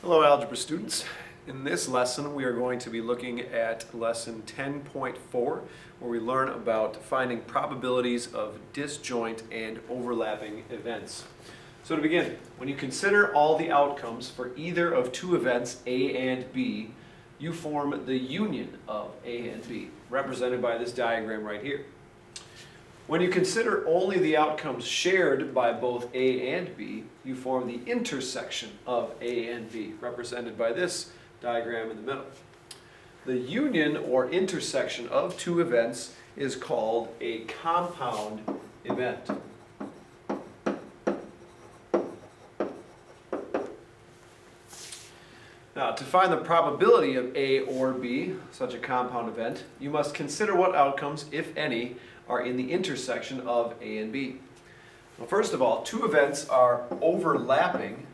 Hello algebra students. In this lesson we are going to be looking at lesson 10.4 where we learn about finding probabilities of disjoint and overlapping events. So to begin, when you consider all the outcomes for either of two events A and B, you form the union of A and B, represented by this diagram right here. When you consider only the outcomes shared by both A and B, you form the intersection of A and B, represented by this diagram in the middle. The union or intersection of two events is called a compound event. Now, to find the probability of A or B, such a compound event, you must consider what outcomes, if any, are in the intersection of A and B. Well, first of all, two events are overlapping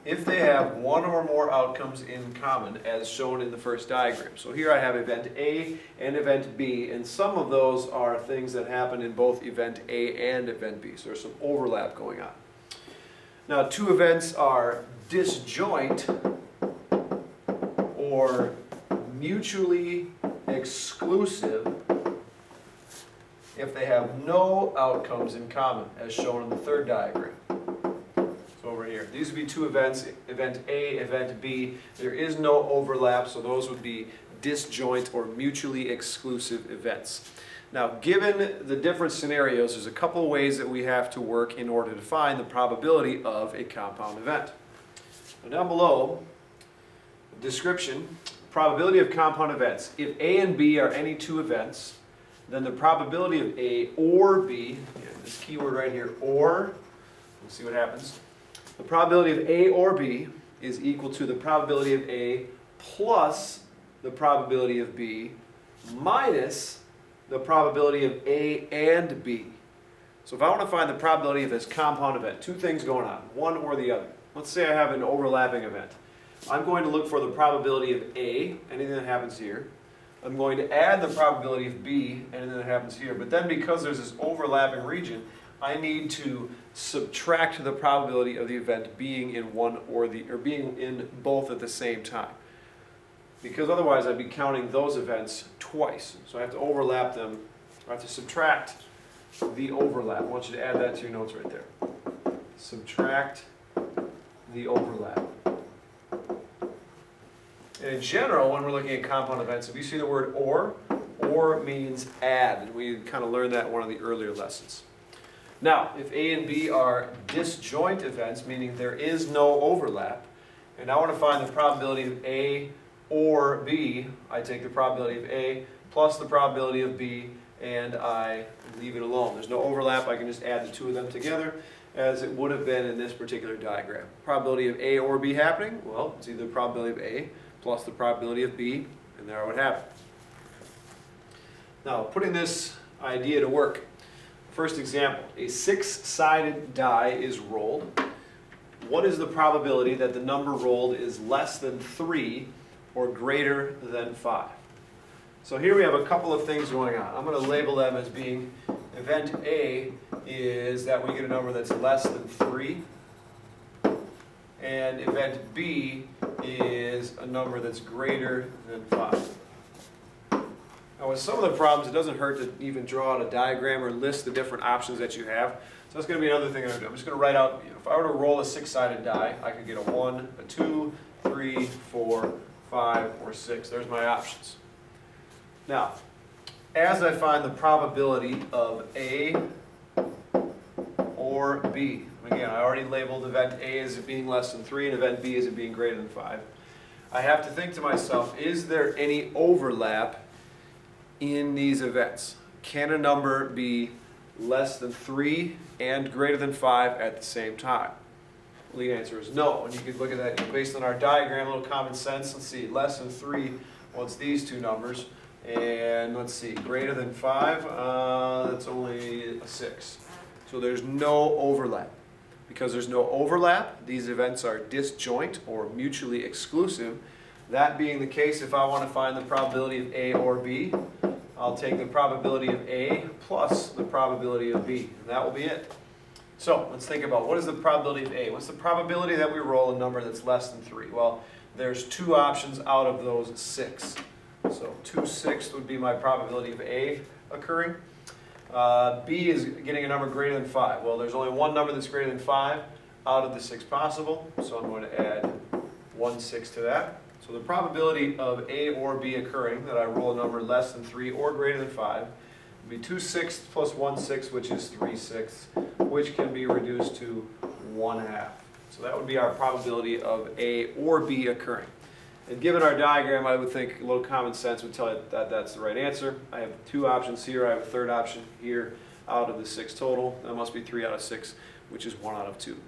if they have one or more outcomes in common, as shown in the first diagram. So here I have event A and event B, and some of those are things that happen in both event A and event B. So there's some overlap going on. Now, two events are disjoint or mutually exclusive if they have no outcomes in common, as shown in the third diagram. So over here, these would be two events, event A, event B. There is no overlap, so those would be disjoint or mutually exclusive events. Now, given the different scenarios, there's a couple of ways that we have to work in order to find the probability of a compound event. Now, down below, description, probability of compound events. If A and B are any two events, then the probability of A or B, this keyword right here, or, we'll see what happens. The probability of A or B is equal to the probability of A plus the probability of B minus the probability of A and B. So if I want to find the probability of this compound event, two things going on, one or the other. Let's say I have an overlapping event. I'm going to look for the probability of A, anything that happens here. I'm going to add the probability of B, anything that happens here. But then because there's this overlapping region, I need to subtract the probability of the event being in one or being in both at the same time. Because otherwise I'd be counting those events twice. So I have to overlap them. I have to subtract the overlap. I want you to add that to your notes right there. Subtract the overlap. And in general, when we're looking at compound events, if you see the word or means add. And we kind of learned that in one of the earlier lessons. Now, if A and B are disjoint events, meaning there is no overlap, and I want to find the probability of A or B, I take the probability of A plus the probability of B, and I leave it alone. There's no overlap. I can just add the two of them together, as it would have been in this particular diagram. Probability of A or B happening, well, it's either the probability of A plus the probability of B, and there I would have it. Now, putting this idea to work. First example, a six-sided die is rolled. What is the probability that the number rolled is less than 3 or greater than 5? So here we have a couple of things going on. I'm going to label them as being event A is that we get a number that's less than 3. And event B is a number that's greater than 5. Now with some of the problems, it doesn't hurt to even draw out a diagram or list the different options that you have. So that's going to be another thing I'm going to do. I'm just going to write out, if I were to roll a six-sided die, I could get a 1, a 2, 3, 4, 5, or 6. There's my options. Now, as I find the probability of A or B, again, I already labeled event A as it being less than 3 and event B as it being greater than 5. I have to think to myself, is there any overlap in these events? Can a number be less than 3 and greater than 5 at the same time? Well, the answer is no. And you can look at that based on our diagram, a little common sense. Let's see, less than 3, well, it's these two numbers. And let's see, greater than 5, that's only a 6. So there's no overlap. Because there's no overlap, these events are disjoint or mutually exclusive. That being the case, if I want to find the probability of A or B, I'll take the probability of A plus the probability of B, and that will be it. So let's think about what is the probability of A? What's the probability that we roll a number that's less than 3? Well, there's 2 options out of those 6. So 2/6 would be my probability of A occurring. B is getting a number greater than 5. Well, there's only one number that's greater than 5 out of the 6 possible, so I'm going to add 1/6 to that. So the probability of A or B occurring, that I roll a number less than 3 or greater than 5, would be 2/6 plus 1/6, which is 3/6, which can be reduced to 1/2. So that would be our probability of A or B occurring. And given our diagram, I would think a little common sense would tell you that that's the right answer. I have 2 options here. I have a third option here out of the 6 total. That must be 3 out of 6, which is 1 out of 2.